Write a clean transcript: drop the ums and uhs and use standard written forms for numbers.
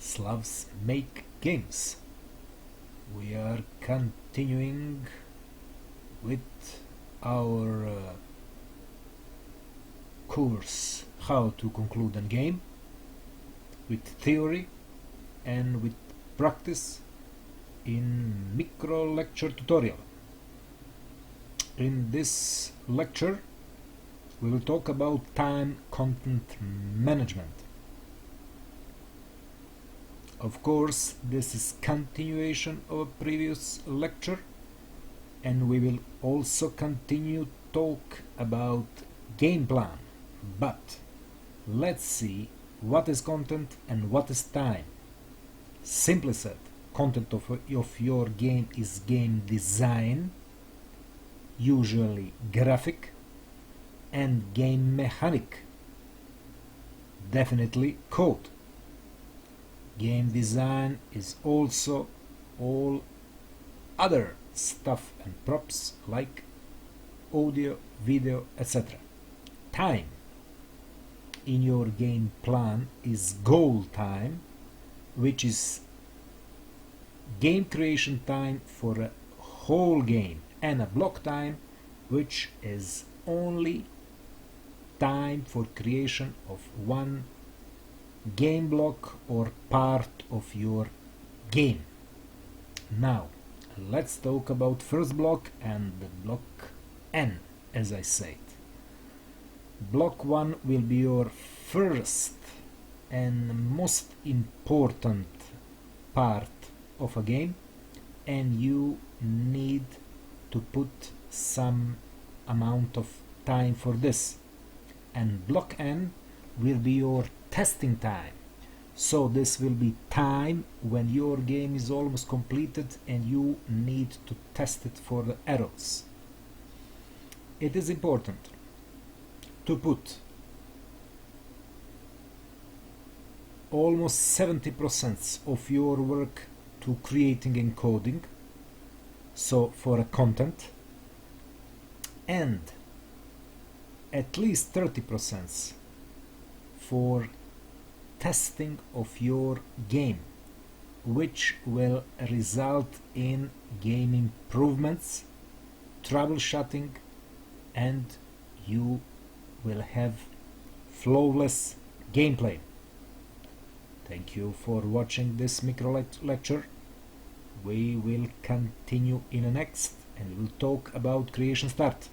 Slavs make games. We are continuing with our course How to Conclude a Game, with theory and with practice in micro lecture tutorial. In this lecture we will talk about time content management. Of course, this is continuation of a previous lecture, and we will also continue talk about game plan. But let's see what is content and what is time. Simply said, content of your game is game design, usually graphic, and game mechanic, definitely code. Game design is also all other stuff and props like audio, video, etc. Time in your game plan is goal time, which is game creation time for a whole game, and a block time, which is only time for creation of one game block or part of your game. Now let's talk about first block and the block N, as I said. Block 1 will be your first and most important part of a game, and you need to put some amount of time for this. And block N will be your testing time. So this will be time when your game is almost completed and you need to test it for the errors. It is important to put almost 70% of your work to creating and coding, so for a content, and at least 30% for testing of your game, which will result in game improvements, troubleshooting, and you will have flawless gameplay. Thank you for watching this micro lecture. We will continue in the next, and we will talk about creation start.